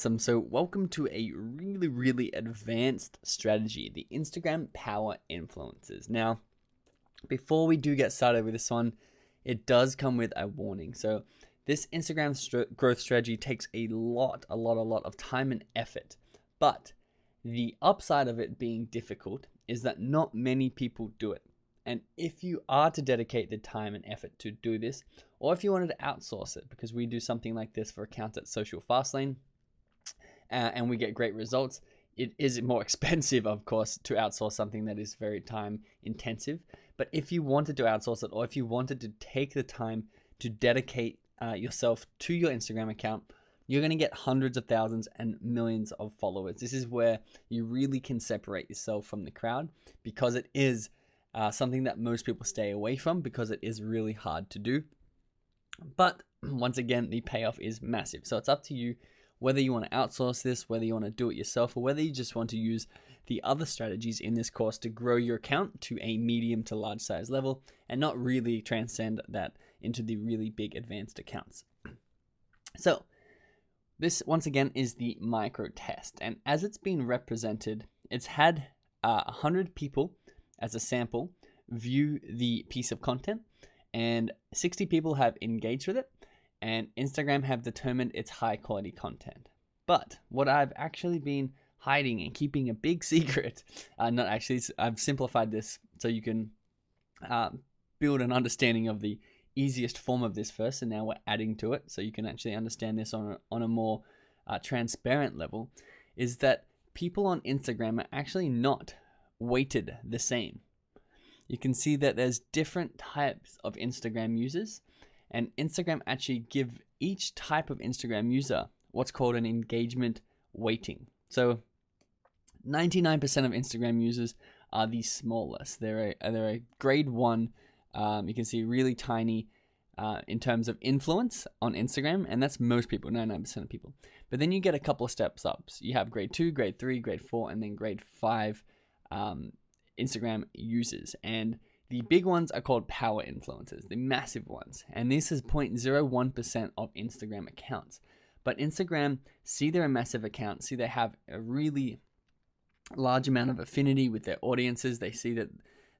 Awesome. So welcome to a really advanced strategy, the Instagram Power Influencers. Now, before we do get started with this one, it does come with a warning. So this Instagram growth strategy takes a lot of time and effort. But the upside of it being difficult is that not many people do it. And if you are to dedicate the time and effort to do this, or if you wanted to outsource it, because we do something like this for accounts at Social Fastlane, and we get great results, it is more expensive, of course, to outsource something that is very time intensive. But if you wanted to outsource it, or if you wanted to take the time to dedicate yourself to your Instagram account, you're going to get hundreds of thousands and millions of followers. This is where you really can separate yourself from the crowd, because it is something that most people stay away from because it is really hard to do. But once again, the payoff is massive. So it's up to you whether you want to outsource this, whether you want to do it yourself, or whether you just want to use the other strategies in this course to grow your account to a medium to large size level and not really transcend that into the really big advanced accounts. So this, once again, is the micro test. And as it's been represented, it's had 100 people as a sample view the piece of content, and 60 people have engaged with it, and Instagram have determined it's high quality content. But what I've actually been hiding and keeping a big secret, not actually, I've simplified this so you can build an understanding of the easiest form of this first, and now we're adding to it so you can actually understand this on a more transparent level, is that people on Instagram are actually not weighted the same. You can see that there's different types of Instagram users, and Instagram actually give each type of Instagram user what's called an engagement weighting. So 99% of Instagram users are the smallest. They're a grade 1. You can see really tiny in terms of influence on Instagram, and that's most people, 99% of people. But then you get a couple of steps up. So you have grade 2, grade 3, grade 4, and then grade 5 Instagram users. And the big ones are called power influencers, the massive ones. And this is 0.01% of Instagram accounts. But Instagram see they're a massive account, see they have a really large amount of affinity with their audiences. They see that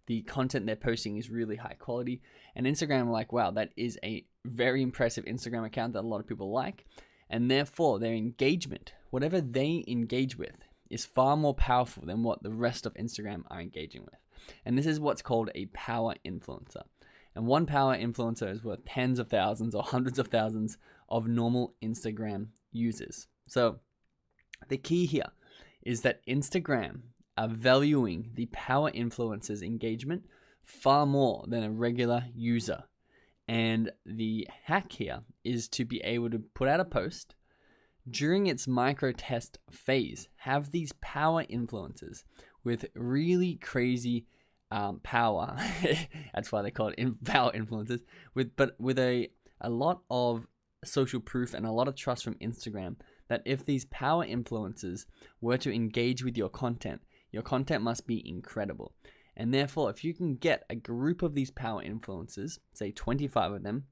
the content they're posting is really high quality. And Instagram are like, wow, that is a very impressive Instagram account that a lot of people like. And therefore, their engagement, whatever they engage with, is far more powerful than what the rest of Instagram are engaging with. And this is what's called a power influencer. And one power influencer is worth tens of thousands or hundreds of thousands of normal Instagram users. So the key here is that Instagram are valuing the power influencer's engagement far more than a regular user. And the hack here is to be able to put out a post during its micro test phase, have these power influencers with really crazy power. That's why they call it power influencers. But with a lot of social proof and a lot of trust from Instagram that if these power influencers were to engage with your content must be incredible. And therefore, if you can get a group of these power influencers, say 25 of them,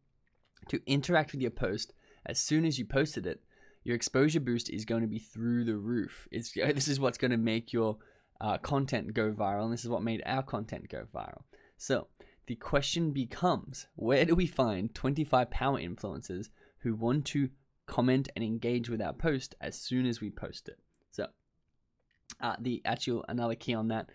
to interact with your post as soon as you posted it, your exposure boost is going to be through the roof. This is what's going to make your content go viral, and this is what made our content go viral. So the question becomes, where do we find 25 power influencers who want to comment and engage with our post as soon as we post it? So another key on that,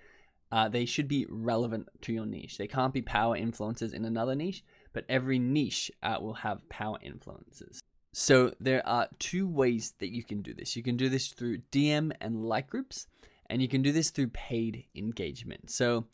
they should be relevant to your niche. They can't be power influencers in another niche, but every niche will have power influencers. So there are two ways that you can do this. You can do this through DM and like groups, and you can do this through paid engagement. So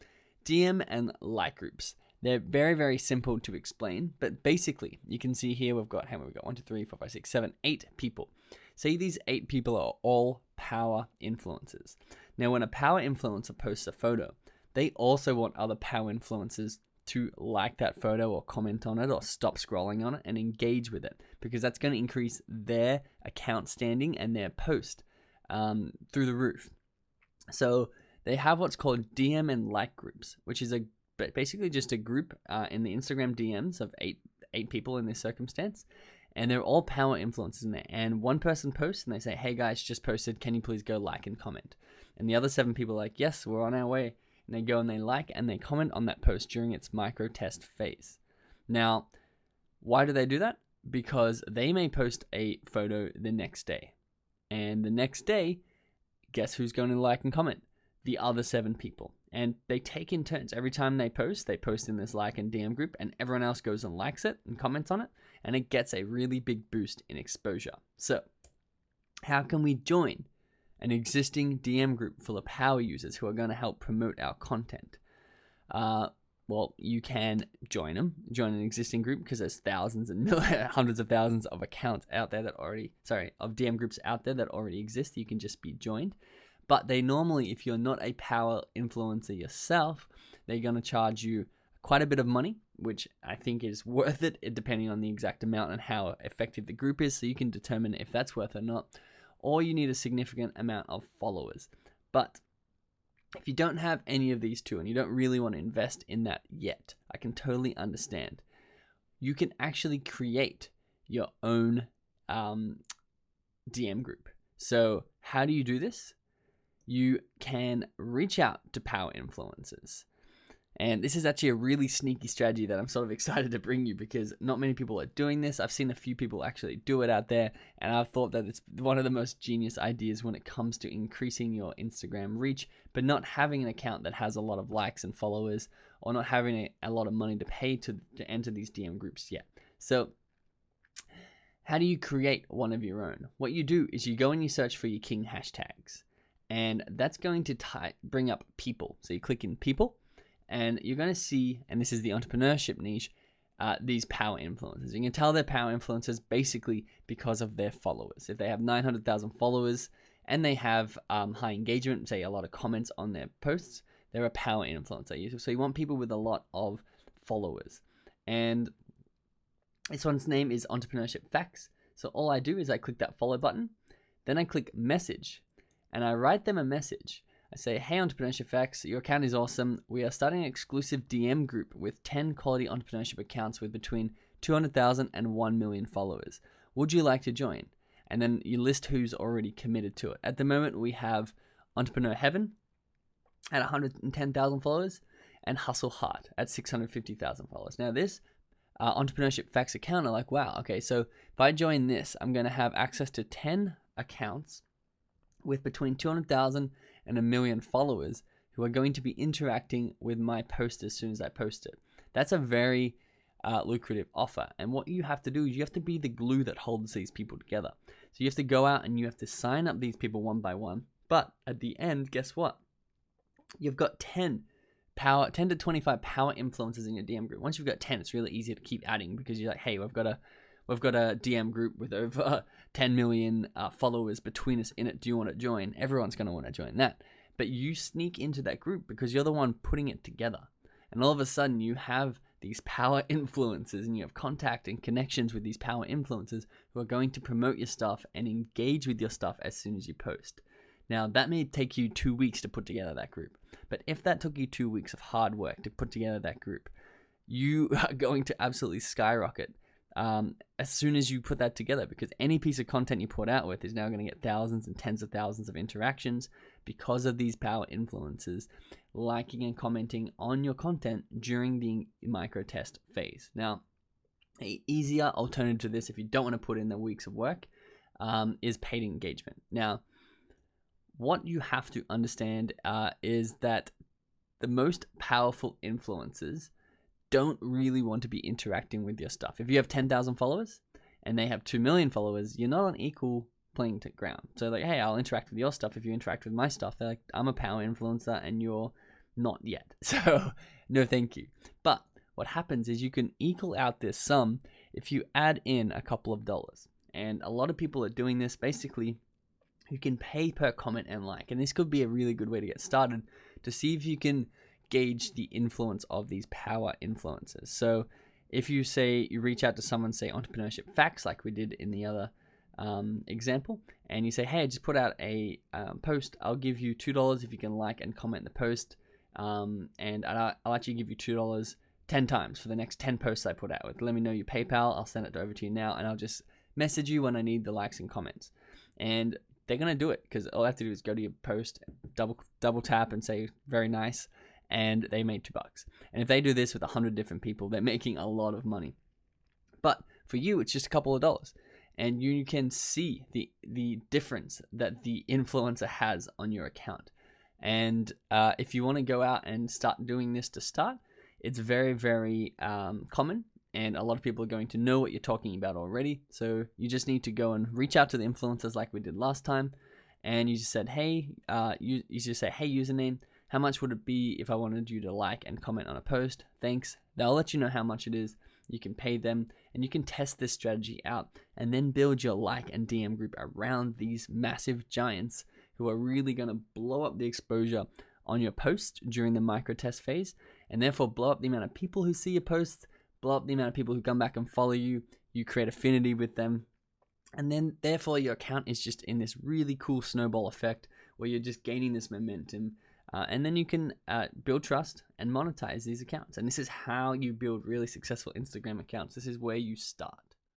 DM and like groups, they're very simple to explain, but basically you can see here we've got 1, 2, 3, 4, 5, 6, 7, 8 people. Say these 8 people are all power influencers. Now when a power influencer posts a photo, they also want other power influencers to like that photo or comment on it or stop scrolling on it and engage with it, because that's going to increase their account standing and their post through the roof. So they have what's called DM and like groups, which is basically just a group in the Instagram DMs of eight people in this circumstance. And they're all power influencers in there. And one person posts and they say, hey guys, just posted, can you please go like and comment? And the other 7 people are like, yes, we're on our way. And they go and they like and they comment on that post during its micro test phase. Now, why do they do that? Because they may post a photo the next day. And the next day, guess who's going to like and comment? The other 7 people. And they take in turns. Every time they post in this like and DM group, and everyone else goes and likes it and comments on it, and it gets a really big boost in exposure. So, how can we join an existing DM group full of power users who are going to help promote our content? Well, you can join an existing group, because there's thousands and hundreds of thousands of accounts out there that of DM groups out there that already exist. You can just be joined. But they normally, if you're not a power influencer yourself, they're going to charge you quite a bit of money, which I think is worth it, depending on the exact amount and how effective the group is. So you can determine if that's worth it or not. Or you need a significant amount of followers. But if you don't have any of these two and you don't really want to invest in that yet, I can totally understand. You can actually create your own DM group. So how do you do this? You can reach out to power influencers. And this is actually a really sneaky strategy that I'm sort of excited to bring you, because not many people are doing this. I've seen a few people actually do it out there, and I've thought that it's one of the most genius ideas when it comes to increasing your Instagram reach, but not having an account that has a lot of likes and followers, or not having a lot of money to pay to enter these DM groups yet. So how do you create one of your own? What you do is you go and you search for your king hashtags, and that's going to bring up people. So you click in people, and you're going to see, and this is the entrepreneurship niche, these power influencers. You can tell they're power influencers basically because of their followers. If they have 900,000 followers and they have high engagement, say a lot of comments on their posts, they're a power influencer. So you want people with a lot of followers. And this one's name is Entrepreneurship Facts. So all I do is I click that follow button, then I click message, and I write them a message. I say, hey, Entrepreneurship Facts, your account is awesome. We are starting an exclusive DM group with 10 quality entrepreneurship accounts with between 200,000 and 1 million followers. Would you like to join? And then you list who's already committed to it. At the moment, we have Entrepreneur Heaven at 110,000 followers and Hustle Heart at 650,000 followers. Now, this Entrepreneurship Facts account are like, wow, okay, so if I join this, I'm going to have access to 10 accounts with between 200,000 and 1 million followers who are going to be interacting with my post as soon as I post it. That's a very lucrative offer. And what you have to do is you have to be the glue that holds these people together. So you have to go out and you have to sign up these people one by one. But at the end, guess what? You've got 10 to 25 power influencers in your DM group. Once you've got 10, it's really easy to keep adding, because you're like, hey, we've got a DM group with over 10 million followers between us in it. Do you want to join? Everyone's going to want to join that. But you sneak into that group because you're the one putting it together. And all of a sudden you have these power influencers, and you have contact and connections with these power influencers who are going to promote your stuff and engage with your stuff as soon as you post. Now, that may take you 2 weeks to put together that group. But if that took you 2 weeks of hard work to put together that group, you are going to absolutely skyrocket as soon as you put that together, because any piece of content you put out with is now going to get thousands and tens of thousands of interactions because of these power influencers liking and commenting on your content during the micro test phase. Now, an easier alternative to this, if you don't want to put in the weeks of work, is paid engagement. Now, what you have to understand is that the most powerful influencers don't really want to be interacting with your stuff. If you have 10,000 followers and they have 2 million followers, you're not on equal playing ground. So like, hey, I'll interact with your stuff if you interact with my stuff. They're like, I'm a power influencer and you're not yet. So no, thank you. But what happens is you can equal out this sum if you add in a couple of dollars. And a lot of people are doing this. Basically, you can pay per comment and like. And this could be a really good way to get started to see if you can gauge the influence of these power influencers. So if you say you reach out to someone, say Entrepreneurship Facts, like we did in the other example, and you say, hey, I just put out a post, I'll give you $2 if you can like and comment the post, and I'll actually give you $2 10 times for the next 10 posts I put out with. Let me know your PayPal. I'll send it over to you now, and I'll just message you when I need the likes and comments. And they're going to do it because all I have to do is go to your post, double tap and say very nice, and they made $2. And if they do this with 100 different people, they're making a lot of money. But for you, it's just a couple of dollars. And you can see the difference that the influencer has on your account. And if you want to go out and start doing this to start, it's very, very common. And a lot of people are going to know what you're talking about already. So you just need to go and reach out to the influencers like we did last time. And you just said, hey, you just say, hey, username, how much would it be if I wanted you to like and comment on a post? Thanks. They'll let you know how much it is. You can pay them, and you can test this strategy out and then build your like and DM group around these massive giants who are really going to blow up the exposure on your post during the micro test phase, and therefore blow up the amount of people who see your posts, blow up the amount of people who come back and follow you. You create affinity with them, and then therefore your account is just in this really cool snowball effect where you're just gaining this momentum. And then you can build trust and monetize these accounts. And this is how you build really successful Instagram accounts. This is where you start.